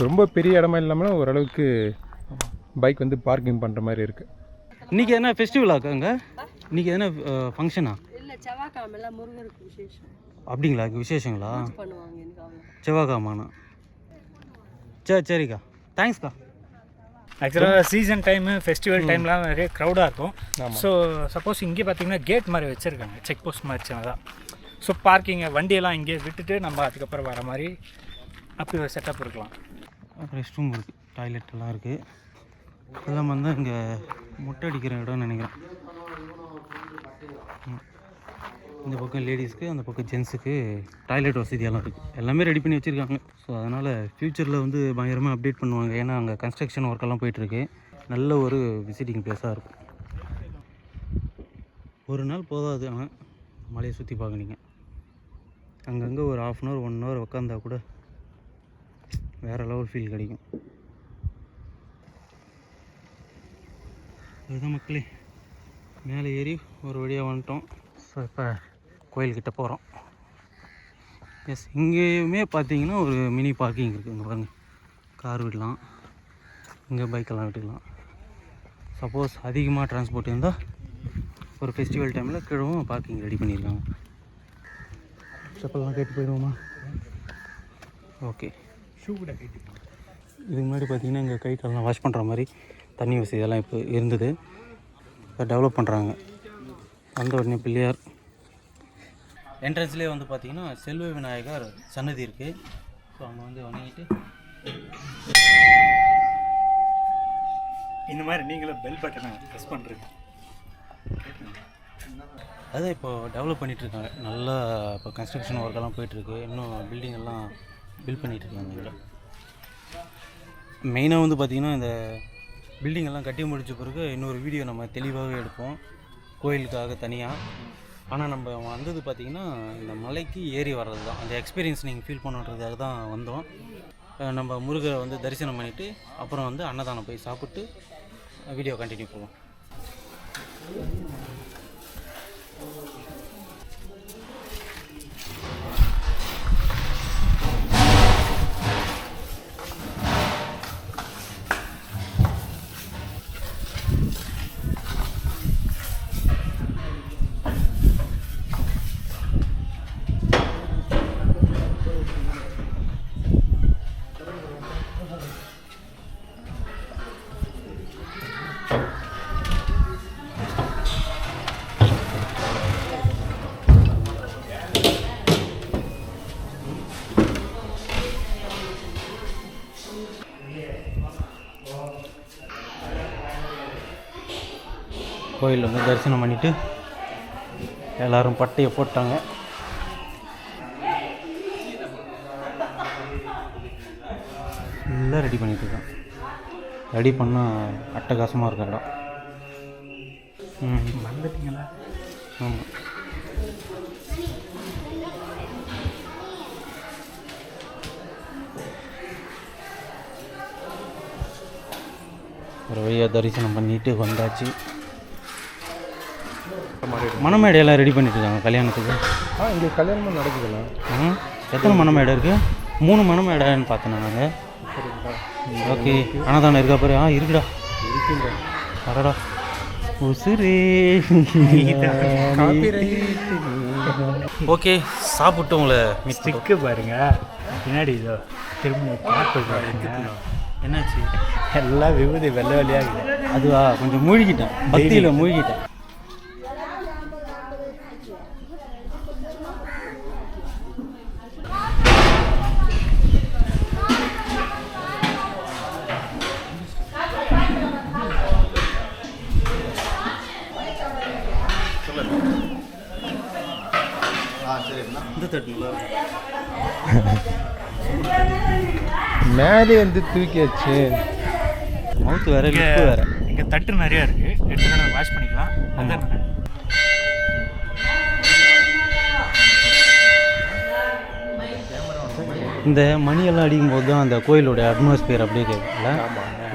ரொம்ப பெரிய இடமா இல்லாமல் ஓரளவுக்கு பைக் வந்து பார்க்கிங் பண்ணுற மாதிரி இருக்குது. இன்றைக்கி என்ன ஃபெஸ்டிவலாக்கா அங்கே? இன்றைக்கி எதனா ஃபங்க்ஷனா? இல்லை, செவ்வாய்க்கிழமை முருகருக்கு விசேஷம். அப்படிங்களா? விசேஷங்களா? பண்ணுவாங்க எனக்கு அவ்வளோ. செவ்வாய்க்கிழமாண்ணா. சரிக்கா, தேங்க்ஸ்க்கா. ஆக்சுவலாக சீசன் டைமு, ஃபெஸ்டிவல் டைம்லாம் நிறைய க்ரௌடாக இருக்கும். ஸோ சப்போஸ் இங்கே பார்த்தீங்கன்னா கேட் மாதிரி வச்சுருக்காங்க, செக் போஸ்ட் மாதிரி சின்னதாக. ஸோ பார்க்கிங்கை வண்டியெல்லாம் இங்கே விட்டுட்டு நம்ம அதுக்கப்புறம் வர மாதிரி அப்படி ஒரு செட்டப் இருக்கலாம். ரெஸ்ட் ரூம் இருக்குது, டாய்லெட் எல்லாம் இருக்குது. இதெல்லாம் வந்து இங்கே மொட்டை அடிக்கிற இடம்னு நினைக்கிறேன். இந்த பக்கம் லேடிஸ்க்கு, அந்த பக்கம் ஜென்ஸுக்கு டாய்லெட் வசதியெல்லாம் இருக்குது. எல்லாமே ரெடி பண்ணி வச்சுருக்காங்க. ஸோ அதனால் ஃப்யூச்சரில் வந்து பயங்கரமாக அப்டேட் பண்ணுவாங்க. ஏன்னா அங்கே கன்ஸ்ட்ரக்ஷன் ஒர்க்கெல்லாம் போயிட்டுருக்கு. நல்ல ஒரு விசிட்டிங் பிளேஸாக இருக்கும். ஒரு நாள் போதாது, ஆனால் மலையை சுற்றி பார்க்குறீங்க. அங்கங்கே ஒரு 1/2 அன் ஹவர் 1 ஹவர் உட்காந்தா கூட வேறு லெவல் ஃபீல் கிடைக்கும். அதுதான் மக்களே, மேலே ஏறி ஒரு வழியாக வந்துட்டோம். ஸோ இப்போ கோயில்கிட்ட போகிறோம். எஸ், இங்கேயுமே பார்த்தீங்கன்னா ஒரு மினி பார்க்கிங் இருக்குது. இங்கே பாருங்கள், கார் விடலாம், இங்கே பைக்கெல்லாம் விட்டுக்கலாம். சப்போஸ் அதிகமாக டிரான்ஸ்போர்ட் இருந்தால் ஒரு ஃபெஸ்டிவல் டைமில் கிழவும் பார்க்கிங் ரெடி பண்ணியிருக்காங்க. செப்பல்லாம் கேட்டு போயிடுவோமா? ஓகே, ஷூ கூட கேட்டு. இதுக்கு முன்னாடி பார்த்தீங்கன்னா இங்கே கை காலெலாம் வாஷ் பண்ணுற மாதிரி தண்ணி வசதியெல்லாம் இப்போ இருந்தது. இப்போ டெவலப் பண்ணுறாங்க. வந்த உடனே பிள்ளையார் என்ட்ரன்ஸ்லேயே வந்து பார்த்திங்கன்னா செல்வ விநாயகர் சன்னதி இருக்குது. ஸோ அங்கே வந்து வணங்கிட்டு இந்த மாதிரி நீங்களும் பெல் பட்டனை ப்ரெஸ் பண்ணுறீங்க. அதான் இப்போ டெவலப் பண்ணிகிட்ருக்காங்க. நல்லா இப்போ கன்ஸ்ட்ரக்ஷன் ஒர்க்கெல்லாம் போயிட்டுருக்கு. இன்னும் பில்டிங் எல்லாம் பில்ட் பண்ணிகிட்ருக்காங்க. இதில் மெயினாக வந்து பார்த்திங்கன்னா இந்த பில்டிங் எல்லாம் கட்டி முடித்த பிறகு இன்னொரு வீடியோ நம்ம தெளிவாகவே எடுப்போம், கோயிலுக்காக தனியாக. ஆனால் நம்ம வந்தது பார்த்திங்கன்னா இந்த மலைக்கு ஏறி வர்றது தான், அந்த எக்ஸ்பீரியன்ஸ் நீங்கள் ஃபீல் பண்ணுறதுக்காக தான் வந்தோம். நம்ம முருகரை வந்து தரிசனம் பண்ணிவிட்டு அப்புறம் வந்து அன்னதானம் போய் சாப்பிட்டு வீடியோ கண்டினியூ பண்ணுவோம். கோயில் வந்து தரிசனம் பண்ணிவிட்டு எல்லோரும் பட்டையை போட்டாங்க. ஃபுல்லாக ரெடி பண்ணிட்டுருக்கேன். ரெடி பண்ணால் அட்டகாசமாக இருக்க இடம். வந்துட்டீங்களா? ஆமாம். ஒரு வழியாக தரிசனம் பண்ணிட்டு வந்தாச்சு. மணமேடையெல்லாம் ரெடி பண்ணிட்டு இருக்காங்க கல்யாணத்துக்கு. இங்கே கல்யாணமும் நடக்குதுல்ல. எத்தனை மணமேடை இருக்குது? 3 மணமேடைன்னு பார்த்தேன் நாங்கள். ஓகே, அன்னதானம் இருக்கா பாரு. இருக்குடா, இருக்குங்க. அடடா உசுரே. ஓகே, சாப்பிட்டு உங்களை மிஸ்டிக்கு பாருங்க பின்னாடி. இதோ திரும்ப பார்த்து பாருங்க. என்னாச்சு? எல்லாம் விபூதி வெள்ளை வெள்ளையாக. அதுவா, கொஞ்சம் மூழ்கிட்டேன், பக்தியில் மூழ்கிட்டேன். இந்த தட்டுங்களா மேலே வந்து தூக்கியாச்சு. மவுத்து வேறு லிப்பு வேறு. இங்கே தட்டு நிறையா இருக்குது, எடுத்துகிட்டு வாஷ் பண்ணிக்கலாம். அதான் இந்த மணியெல்லாம் அடிக்கும்போது தான் அந்த கோயிலுடைய அட்மாஸ்பியர் அப்படியே கேட்கும்ல.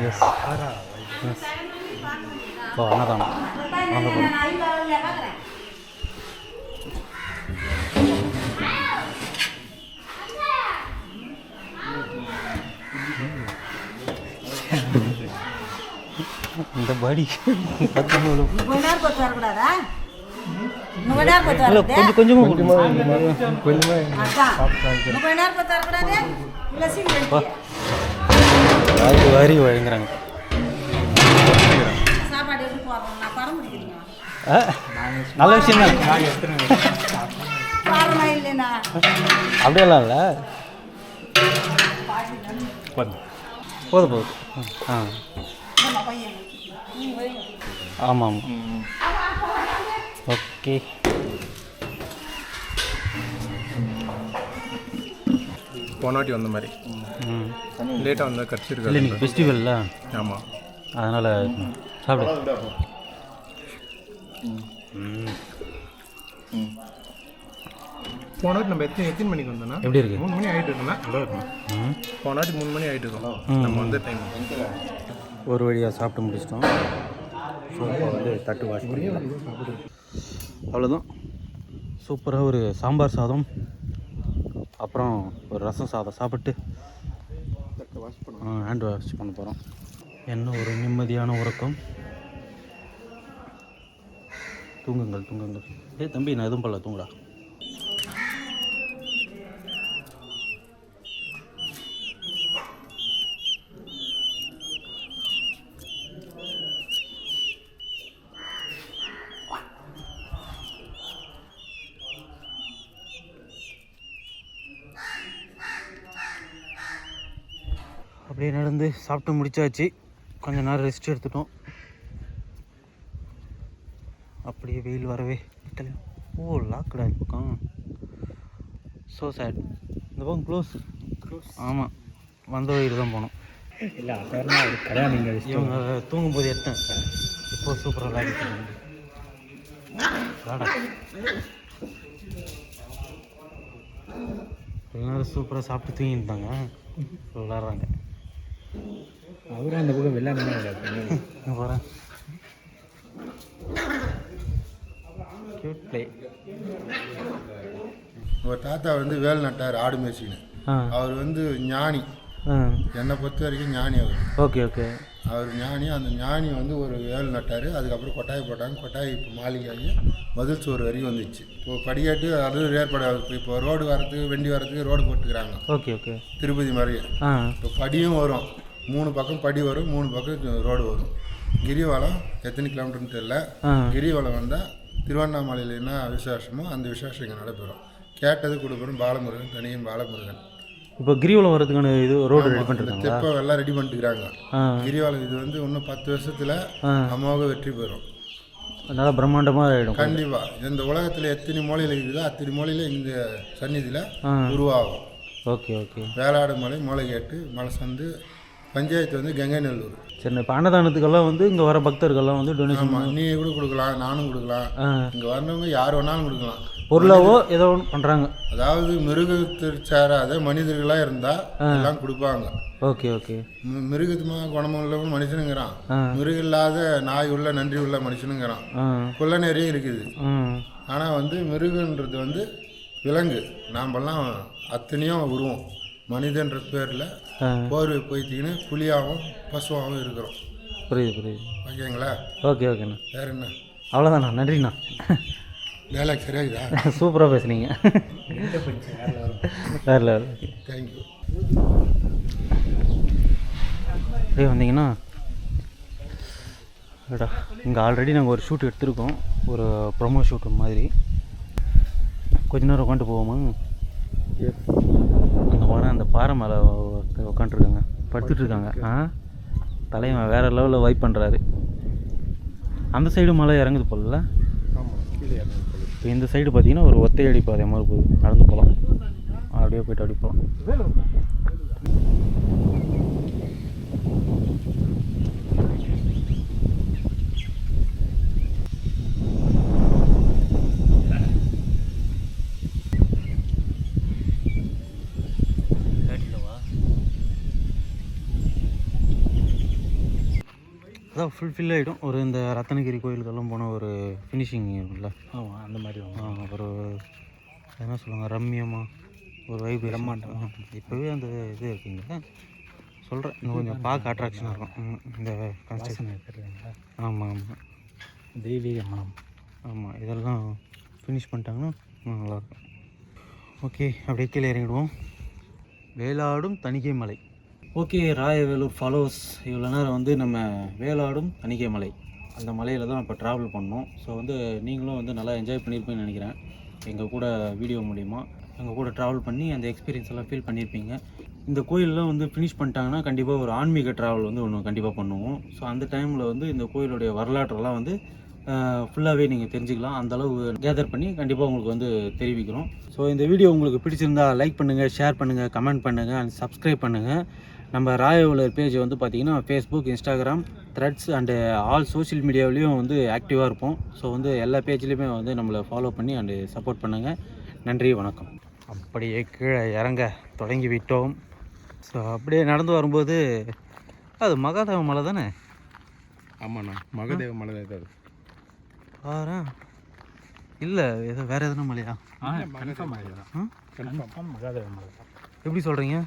S S. ஓ அன்னதானம் வாங்க போகிறோம். இந்த பாடி கொஞ்சம் கொஞ்சமாக வாரி வழங்குறாங்க. நல்ல விஷயம் தான். அப்படியெல்லாம் இல்லை, போதும் போதும். ஆ ஆமாம் ஆமாம். ஓகே. போனாட்டி வந்த மாதிரி லேட்டாக வந்தால் இல்லை கடிச்சிருக்கு. இன்னைக்கு ஃபெஸ்டிவலில். ஆமாம், அதனால் சாப்பிடு. போனாட்டி நம்ம எத்தனை மணிக்கு வந்தோம்னா எப்படி இருக்கு? 3 மணி ஆகிட்டு இருக்கோம்னா நல்லா இருக்கும். போனாட்டி 3 மணி ஆகிட்டு இருக்கோம் நம்ம வந்து டைம். ஒரு வழியாக சாப்பிட்டு முடிச்சிட்டோம். ஸோ இப்போ வந்து தட்டு வாஷ் பண்ணிக்கலாம். அவ்வளோதான். சூப்பராக ஒரு சாம்பார் சாதம், அப்புறம் ஒரு ரசம் சாதம் சாப்பிட்டு ஹேண்ட் வாஷ் பண்ண போகிறோம். என்ன ஒரு நிம்மதியான உறக்கம். தூங்குங்கள் தூங்குங்கள். தம்பி நான் எதுவும் பண்ணல, தூங்குடா. அப்படியே நடந்து சாப்பிட்டு முடிச்சாச்சு. கொஞ்ச நேரம் ரெஸ்ட் எடுத்துட்டோம். அப்படியே வெயில் வரவே ஓ லாக்டா இந்த பக்கம். So sad. இந்த பக்கம் க்ளோஸ். ஆமாம், வந்த வழியில் தான் போனோம். இல்லை அப்புறமா ஒரு கல்யாணம் நீங்கள் இவங்க தூங்கும்போது எடுத்தேன். இப்போ சூப்பராக விளையாடிட்டு எல்லாரும் சூப்பராக சாப்பிட்டு தூங்கிட்டாங்க. விளாட்றாங்க. அவரும் அந்த பக்கம் விளையாடுமே போகிறேன். Cute play. ஒரு தாத்தா வந்து வேல் நட்டார் ஆடு மேய்ச்சின்னு. அவர் வந்து ஞானி, என்னை பொறுத்த வரைக்கும் ஞானி அவர். Okay okay. அவர் ஞானி. அந்த ஞானி வந்து ஒரு வேல் நட்டார். அதுக்கப்புறம் கொட்டாய் போட்டாங்க. கொட்டாய் இப்போ மாளிகையாகி மதில் சோறு வரைக்கும் வந்துச்சு. இப்போ படிக்காட்டு அது ஏற்பாடு. இப்போ ரோடு வரத்துக்கு வண்டி வரத்துக்கு ரோடு போட்டுக்கிறாங்க. Okay okay. திருப்பதி மாதிரியே இப்போ படியும் வரும். 3 பக்கம் படி வரும், 3 பக்கம் ரோடு வரும். கிரிவலம் எத்தனை கிலோமீட்டர்னு தெரியல. கிரிவலம் வந்தால் திருவண்ணாமலையில் என்ன விசேஷமோ அந்த விசேஷம் இங்கே நடைபெறும். கேட்டது கொடுக்குறோம். பாலமுருகன், தனியும் பாலமுருகன். இப்போ கிரிவலம் வரதுக்கான இது ரோடு ரெடி பண்ணிருக்காங்க. தெப்பை எல்லாம் ரெடி பண்ணிட்டுக்கிறாங்க. கிரிவலம் இது வந்து இன்னும் 10 வருஷத்தில் அமோக வெற்றி பெறும். நல்லா பிரம்மாண்டமாக ஆகிடும் கண்டிப்பாக. இந்த உலகத்தில் எத்தனை மூலையில் இருக்குதோ அத்தனை மூலையில் இந்த சந்நிதியில் உருவாகும். Okay okay. வேளாடு மலை, மூளைகேட்டு, மலைசந்து, பஞ்சாயத்து வந்து கங்கைநல்லூர். சரி, இப்போ அன்னதானத்துக்கெல்லாம் வந்து இங்கே வர பக்தர்கள்லாம் வந்து டொனேஷன். ஆமாம், நீ கூட கொடுக்கலாம், நானும் கொடுக்கலாம். இங்கே வரணுங்க யார் வேணாலும் கொடுக்கலாம். பொருளாவோ ஏதோ ஒன்று பண்ணுறாங்க. அதாவது மிருகத்திற்கு சேராத மனிதர்களாக இருந்தால் எல்லாம் கொடுப்பாங்க. Okay okay. மிருகத்துமாக குணமும் உள்ளவன் மனுஷனுங்கிறான். மிருகம் இல்லாத நாய் உள்ள நன்றி உள்ள மனுஷனுங்கிறான். கொள்ள நிறைய இருக்குது. ஆனால் வந்து மிருகன்றது வந்து விலங்கு. நாமெல்லாம் அத்தனையும் உருவம். மனிதன்ற பேரில் போர்வை போய்த்திக்கின்னு புலியாகவும் பசுவாகவும் இருக்கிறோம். புரியுது புரியுது. ஓகேங்களா? ஓகே ஓகேண்ணா. வேறு என்ன? அவ்வளோதாண்ணா. நன்றிண்ணா. டைலாக் சரியாகுதா? சூப்பராக பேசுனீங்க. வேறு லெவல். தேங்க்யூ. அப்படியே வந்தீங்கன்னா இங்கே ஆல்ரெடி நாங்கள் ஒரு ஷூட் எடுத்திருக்கோம். ஒரு ப்ரொமோ ஷூட் மாதிரி. கொஞ்ச நேரம் உட்காந்துட்டு போவோமா? அங்கே போனால் அந்த பாறை மேலே உட்காந்துருக்காங்க, படுத்துட்ருக்காங்க. தலைவன் வேறு லெவலில் வைப் பண்ணுறாரு. அந்த சைடு மலை இறங்குது போல. இப்போ இந்த சைடு பார்த்தீங்கன்னா ஒரு ஒத்தையடி பாதை மாதிரி போகுது. நடந்து போகலாம். அப்படியே போய்ட்டு அப்படி போகலாம். அதான் ஃபுல்ஃபில் ஆகிடும். ஒரு இந்த ரத்னகிரி கோயிலுக்கெல்லாம் போன ஒரு ஃபினிஷிங் இருக்குல்ல, ஆமாம் அந்த மாதிரி ஒரு என்ன சொல்லுவாங்க, ரம்யமாக ஒரு வைப் பிரம்மாண்டம். இப்போவே அந்த இது இருக்குங்க சொல்கிறேன், இன்னும் கொஞ்சம் பார்க்க அட்ராக்ஷனாக இருக்கும் இந்த கன்ஸ்ட்ரக்ஷன் தெரியுங்களா. ஆமாம் ஆமாம், தெய்வீக மனம். ஆமாம், இதெல்லாம் ஃபினிஷ் பண்ணிட்டாங்கன்னா நல்லாயிருக்கும். ஓகே, அப்படியே கீழே இறங்கிடுவோம். வேலாடும் தணிகை மலை. ஓகே, ராயவேலூர் ஃபாலோவர்ஸ், இவ்வளோ நேரம் வந்து நம்ம வேலாடும் தணிகை மலை அந்த மலையில் தான் இப்போ ட்ராவல் பண்ணோம். ஸோ வந்து நீங்களும் வந்து நல்லா என்ஜாய் பண்ணியிருப்பீங்கன்னு நினைக்கிறேன். எங்கள் கூட வீடியோ மூலிமா எங்கள் கூட ட்ராவல் பண்ணி அந்த எக்ஸ்பீரியன்ஸ் எல்லாம் ஃபீல் பண்ணியிருப்பீங்க. இந்த கோயிலெலாம் வந்து ஃபினிஷ் பண்ணிட்டாங்கன்னா கண்டிப்பாக ஒரு ஆன்மீக ட்ராவல் வந்து ஒன்று கண்டிப்பாக பண்ணுவோம். ஸோ அந்த டைமில் வந்து இந்த கோயிலுடைய வரலாற்றெல்லாம் வந்து ஃபுல்லாகவே நீங்கள் தெரிஞ்சுக்கலாம். அந்தளவு கேதர் பண்ணி கண்டிப்பாக உங்களுக்கு வந்து தெரிவிக்கிறோம். ஸோ இந்த வீடியோ உங்களுக்கு பிடிச்சிருந்தா லைக் பண்ணுங்கள், ஷேர் பண்ணுங்கள், கமெண்ட் பண்ணுங்கள் அண்ட் சப்ஸ்கிரைப் பண்ணுங்கள். நம்ம ராயவேலூர் பேஜ் வந்து பார்த்திங்கன்னா Facebook, Instagram, threads and all social மீடியாவிலையும் வந்து ஆக்டிவாக இருப்போம். ஸோ வந்து எல்லா பேஜ்லேயுமே வந்து நம்மளை ஃபாலோ பண்ணி அண்டு சப்போர்ட் பண்ணுங்கள். நன்றி, வணக்கம். அப்படியே கீழே இறங்க தொடங்கி விட்டோம். ஸோ அப்படியே நடந்து வரும்போது அது மகாதேவ மலை தானே? ஆமாண்ணா, மகாதேவ மலை தான் அது. ஆறா இல்லை, ஏதோ வேறு எதுனா மலையா? கன்ஃபார்ம் ஆகிடும். கன்ஃபார்ம் மகாதேவ மலை. எப்படி சொல்கிறீங்க?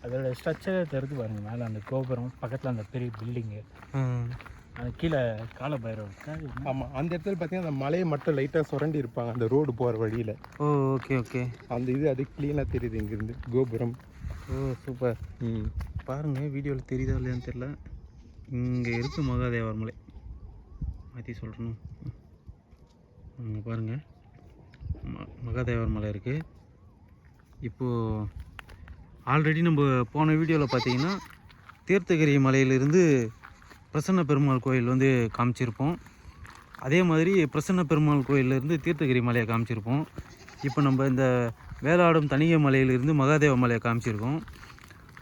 அதோட ஸ்ட்ரக்சரே தெரிஞ்சு பாருங்கள். மேலே அந்த கோபுரம், பக்கத்தில் அந்த பெரிய பில்டிங்கு, அது கீழே காலபைரவர். ஆமாம், அந்த இடத்துல பார்த்தீங்கன்னா அந்த மலையை மட்டும் லைட்டாக சுரண்டி இருப்பாங்க அந்த ரோடு போகிற வழியில். ஓ ஓகே ஓகே, அந்த இது அது க்ளீனாக தெரியுது இங்கேருந்து கோபுரம். ஓ சூப்பர். பாருங்கள், வீடியோவில் தெரியுதா இல்லையான்னு தெரில. இங்கே இருக்குது மகாதேவர் மலை. மாற்றி சொல்கிறேன், இங்கே பாருங்கள், மகாதேவர் மலை இருக்குது. இப்போது ஆல்ரெடி நம்ம போன வீடியோவில் பார்த்தீங்கன்னா தீர்த்தகிரி மலையிலிருந்து பிரசன்ன பெருமாள் கோயில் வந்து காமிச்சிருப்போம். அதே மாதிரி பிரசன்ன பெருமாள் கோயிலேருந்து தீர்த்தகிரி மலையை காமிச்சிருப்போம். இப்போ நம்ம இந்த வேலாடும் தணிகை மலையிலிருந்து மகாதேவ மலையை காமிச்சிருக்கோம்.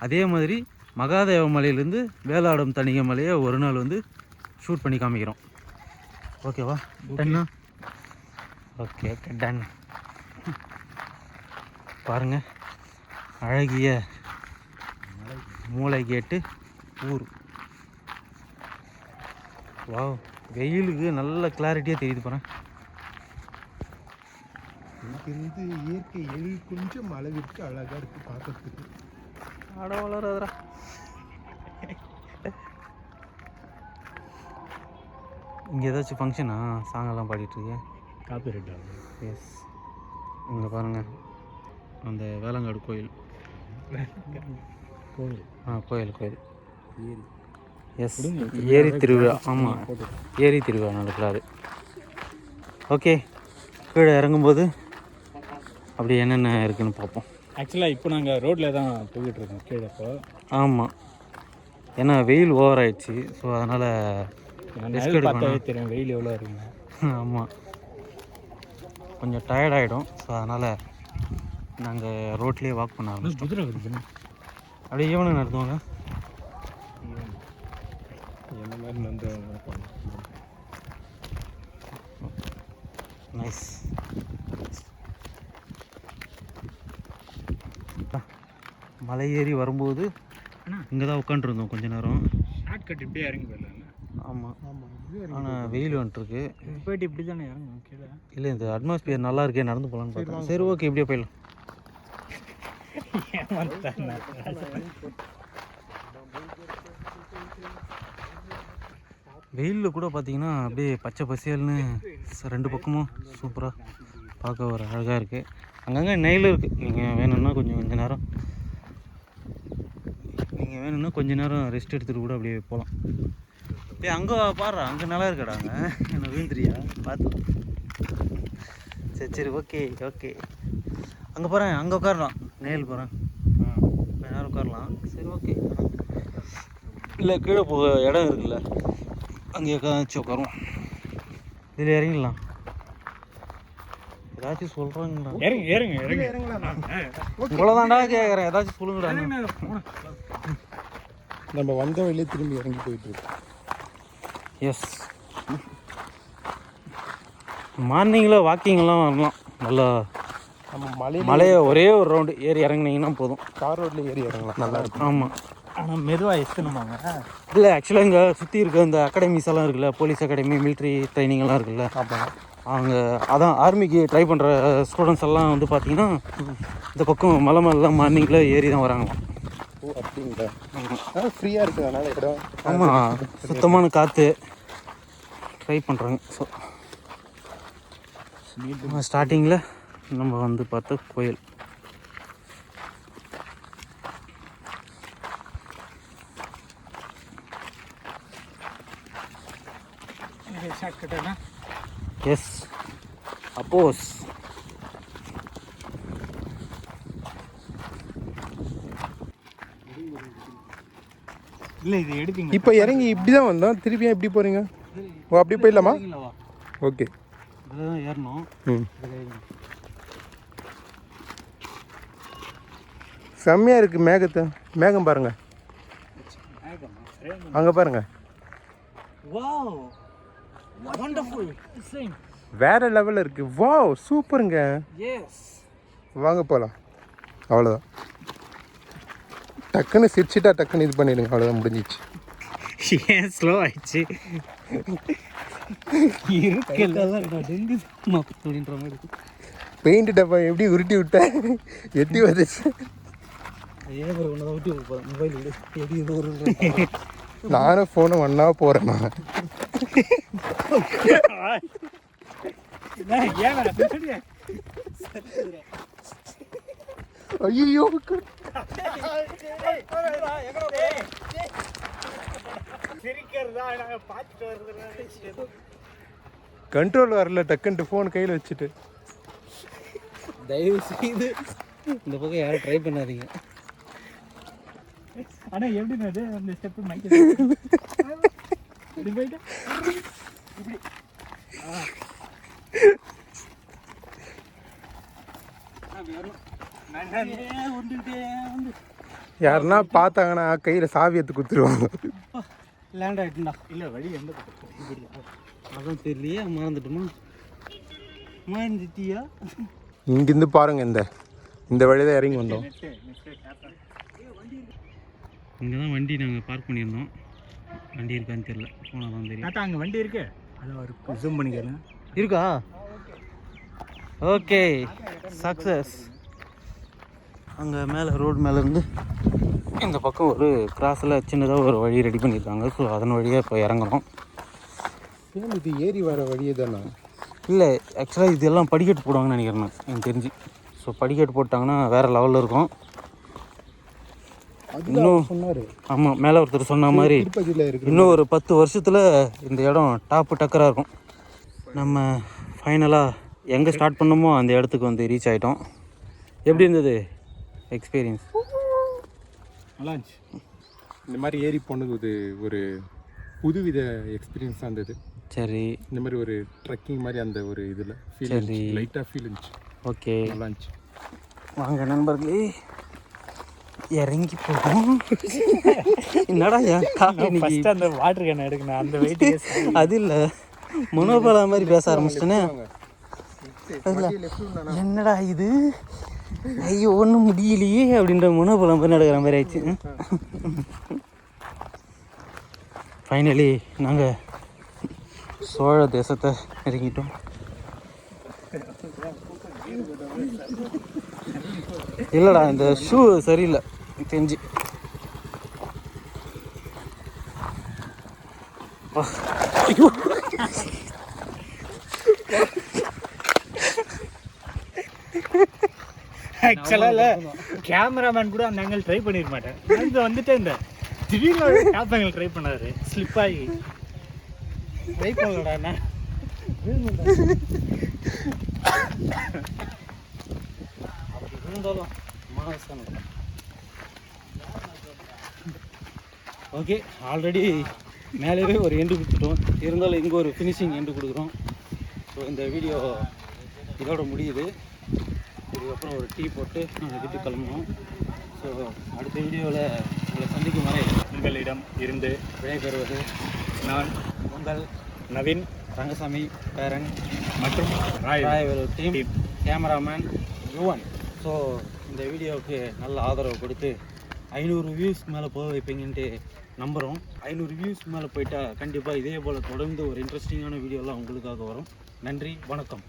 அதே மாதிரி மகாதேவ மலையிலேருந்து வேலாடும் தணிகை மலையை ஒரு நாள் வந்து ஷூட் பண்ணி காமிக்கிறோம். ஓகேவா? டன்னா? Okay okay, done. பாருங்கள், அழகிய மூளை கேட்டு ஊர். வாவ், வெயிலுக்கு நல்ல கிளாரிட்டியாக தெரியுது பாருங்க. இங்கிருந்து இயற்கை எழில் கொஞ்சம் அளவிற்கு அழகாக இருக்குது பார்க்கறதுக்கு. ஆட வளராதரா. இங்கே ஏதாச்சும் ஃபங்க்ஷனா? சாங்கெல்லாம் பாடிட்டுருக்கேன். காப்பிரைட் ஆகுது. எஸ், இங்கே பாருங்கள், அந்த வேளங்காடு கோயில். கோவில். கோயில் கோயில். எஸ், ஏரி திருவிழா. ஆமாம், ஏரி திருவிழா நடக்கிறாரு. ஓகே, கீழே இறங்கும்போது அப்படி என்னென்ன இருக்குதுன்னு பார்ப்போம். ஆக்சுவலாக இப்போ நாங்கள் ரோட்டில் தான் போய்கிட்டு இருக்கோம் கீழே. இப்போ ஆமாம், ஏன்னா வெயில் ஓவர் ஆயிடுச்சு. ஸோ அதனால் பார்த்தாவே தெரியும் வெயில் எவ்வளோ இருக்குங்க. ஆமாம், கொஞ்சம் டயர்டாகிடும். ஸோ அதனால் நாங்கள் ரோட்லேயே வாக் பண்ண ஆரம்பிச்சோம். குதிரை வருதுன்னு அப்படியே ஈவனிங் நடத்துவாங்க. என்ன மாதிரி வந்து நைஸ். மலை ஏறி வரும்போது இங்கே தான் உட்காண்ட்ருந்தோம் கொஞ்ச நேரம். ஷார்ட் கட் இப்படியே இறங்கி போயிடலாங்க. ஆமாம், ஆனால் வெயில் வந்துட்டுருக்கு. போயிட்டு இப்படி தானே இறங்கும் கீழே. இல்லை, இந்த அட்மாஸ்பியர் நல்லா இருக்கே, நடந்து போகலான்னு பார்த்தேன். சரி ஓகே, இப்படியே போயிடலாம். வெயிலில் கூட பார்த்தீங்கன்னா அப்படியே பச்சை பசியல்னு ரெண்டு பக்கமும் சூப்பராக பார்க்க ஒரு அழகாக இருக்குது. அங்கங்கே நெயில் இருக்குது. நீங்கள் வேணும்னா கொஞ்சம் நேரம் ரெஸ்ட் எடுத்துகிட்டு கூட அப்படியே போகலாம். அப்படியே அங்கே பாடுறா, அங்கே நல்லா இருக்காடாங்க. என்ன வீழ்ந்துரியா பார்த்து. சரி ஓகே ஓகே, அங்கே போகிறேன், அங்கே உட்காரலாம். நெயில் போகிறேன், கொஞ்ச நேரம் உட்காரலாம். சரி ஓகே. இல்லை, கீழே போக இடம் இருக்குல்ல, அங்கே உட்காந்து உட்காருவோம். இதில் இறங்கிடலாம். ஏதாச்சும் சொல்கிறாங்களா? இறங்குங்களா? இவ்வளோதான்டா கேட்குறேன், ஏதாச்சும் சொல்லுங்கடா. நம்ம வந்த வழியே திரும்பி இறங்கி போயிட்டு இருக்கோம். எஸ், மார்னிங்கில் வாக்கிங்லாம் வரலாம். நல்லா நம்ம மலையை ஒரே ஒரு ரவுண்டு ஏறி இறங்குனீங்கன்னா போதும். கார் ரோட்டில் ஏறி இறங்கலாம், நல்லா இருக்கும். ஆமாம், ஆனால் மெதுவாக எத்தணுமாங்க? இல்லை ஆக்சுவலாக இங்கே சுற்றி இருக்க இந்த அகாடமிஸ் எல்லாம் இருக்குல்ல, போலீஸ் அகாடமி, மிலிட்ரி ட்ரைனிங் எல்லாம் இருக்குல்ல, அவங்க அதான் ஆர்மிக்கு ட்ரை பண்ணுற ஸ்டூடெண்ட்ஸ் எல்லாம் வந்து பார்த்தீங்கன்னா இந்த பக்கம் மலை மேலாம் மார்னிங்கில் ஏறி தான் வராங்களாம். ஓ அப்படிங்களா? ஃப்ரீயாக இருக்குது அதனால் இடம். ஆமாம், சுத்தமான காற்று ட்ரை பண்ணுறாங்க. ஸோ ஸ்டார்டிங்கில் நம்ம வந்து பார்த்த கோயில். ஷார்ட்கட்டுனா எஸ் அப்போஸ் இல்லை இது எடுப்பீங்க. இப்போ இறங்கி இப்படி தான் வந்தோம், திருப்பியும் எப்படி போகிறீங்க? ஓ அப்படி போயிடலாமா? ஓகே, இதில் தான் ஏறணும். செம்மையாக இருக்குது. மேகம் பாருங்கள், அங்கே பாருங்கள், வாவ் வண்டர்ஃபுல் சேம். வேற லெவலில் இருக்குது. வாவ் சூப்பருங்க. எஸ் வாங்க போகலாம். அவ்வளோதான், டக்குன்னு சிரிச்சிட்டா டக்குன்னு இது பண்ணிடுங்க, அவ்வளோதான் முடிஞ்சிச்சு. ஏன் ஸ்லோ ஆயிடுச்சு? பெயிண்ட் டப்பா எப்படி உருட்டி விட்டேன், எட்டி வந்துச்சு. நானும் ஃபோனை ஒன்றா போகிறேன். ஐயோ கண்ட்ரோல் வரல, டக்குன்ட்டு ஃபோன் கையில் வச்சுட்டு. தயவு செய்து இந்த பக்கம் யாரும் ட்ரை பண்ணாதீங்க. ஆனால் எப்படி அது அந்த ஸ்டெப்பு மைக்கு இப்படி போயிட்டு இப்படி யாருன்னா பார்த்தாங்கன்னா கையில் சாவி எடுத்து குத்துருவாங்க. லேண்ட் ஆகிட்டுண்டா. இல்லை வழி எந்த பக்கம் அதான் தெரியலையே, மறந்துட்டுமா? மறந்துட்டியா? இங்கேருந்து பாருங்க, இந்த வழி தான் இறங்கி வந்தோம். இங்கே தான் வண்டி நாங்கள் பார்க் பண்ணியிருந்தோம். வண்டி இருக்கான்னு தெரியல, போனால் தான் தெரியும். டாட்டா அங்கே வண்டி இருக்கு, அதை ஒரு ஜூம் பண்ணிக்கிறேன். இருக்கா? Okay, success. அங்கே மேலே ரோடு மேலேருந்து இந்த பக்கம் ஒரு கிராஸில் சின்னதாக ஒரு வழி ரெடி பண்ணியிருக்காங்க. ஸோ அதன் வழியாக இப்போ இறங்குறோம். இது ஏறி வர வழியே தானே? இல்லை, ஆக்சுவலாக இதெல்லாம் படிக்கட்டு போடுவாங்கன்னு நினைக்கிறேன் நான், எனக்கு தெரிஞ்சு. ஸோ படிக்கட்டு போட்டாங்கன்னா வேறு லெவலில் இருக்கும். இன்னும் சொன்னார். ஆமாம், மேலே ஒருத்தர் சொன்ன மாதிரி இன்னும் ஒரு 10 வருஷத்தில் இந்த இடம் டாப்பு டக்கராக இருக்கும். நம்ம ஃபைனலாக எங்கே ஸ்டார்ட் பண்ணோமோ அந்த இடத்துக்கு வந்து ரீச் ஆகிட்டோம். எப்படி இருந்தது எக்ஸ்பீரியன்ஸ்? நல்லா இருந்துச்சு. இந்த மாதிரி ஏறி போனது ஒரு புதுவித எக்ஸ்பீரியன்ஸாக இருந்தது. சரி, இந்த மாதிரி ஒரு ட்ரெக்கிங் மாதிரி அந்த ஒரு இதில் சரி, லைட்டாக ஃபீல் இருந்துச்சு. ஓகே, நல்லா இருந்துச்சு. வாங்க நண்பர்களே, இறங்கி போகும். என்னடா ஃபஸ்ட்டு அந்த வாட்டர் கேன் எடுக்கணும், அந்த வெயிட் அது இல்லை, மனோபலா மாதிரி பேச ஆரம்பிச்சிட்டேனே. என்னடா இது, ஐயோ ஒன்றும் முடியலையே அப்படின்ற மனோபலம் மாதிரி நடக்கிற மாதிரி ஆயிடுச்சு. ஃபைனலி நாங்கள் சோழ தேசத்தை இறங்கிட்டோம். இல்லைடா, இந்த ஷூ சரியில்லை தெரிஞ்சு. ஐயோ, ஆக்சுவலாக இல்லை, கேமராமேன் கூட அந்த ஆங்கிள் ட்ரை பண்ணிட மாட்டேன். இங்கே வந்துட்டு இந்த திடீர்னு டாப் ஆங்கிள் ட்ரை பண்ணாரு, ஸ்லிப் ஆகி. ட்ரை பண்ணலடா என்ன. இருந்தாலும் ஓகே, ஆல்ரெடி மேலேயே ஒரு எண்டு கொடுத்துட்டோம். இருந்தாலும் இங்கே ஒரு ஃபினிஷிங் எண்டு கொடுக்குறோம். ஸோ இந்த வீடியோ இதோட முடியுது. இதுக்கப்புறம் ஒரு டீ போட்டு நாங்கள் வீட்டுக்கு கிளம்பணும். ஸோ அடுத்த வீடியோவில் உங்களை சந்திக்கும் வரை உங்களிடம் இருந்து விடைபெறுவது நான் உங்கள் நவீன், ரங்கசாமி பேரன் மற்றும் ராயவேலு டீம், கேமராமேன் யுவன். ஸோ இந்த வீடியோவுக்கு நல்ல ஆதரவு கொடுத்து 500 வியூஸ்க்கு மேலே போக வைப்பீங்கன்ட்டு நம்புகிறோம். 500 வியூஸ் மேலே போயிட்டால் கண்டிப்பாக இதே போல் தொடர்ந்து ஒரு இன்ட்ரெஸ்டிங்கான வீடியோலாம் உங்களுக்காக வரும். நன்றி, வணக்கம்.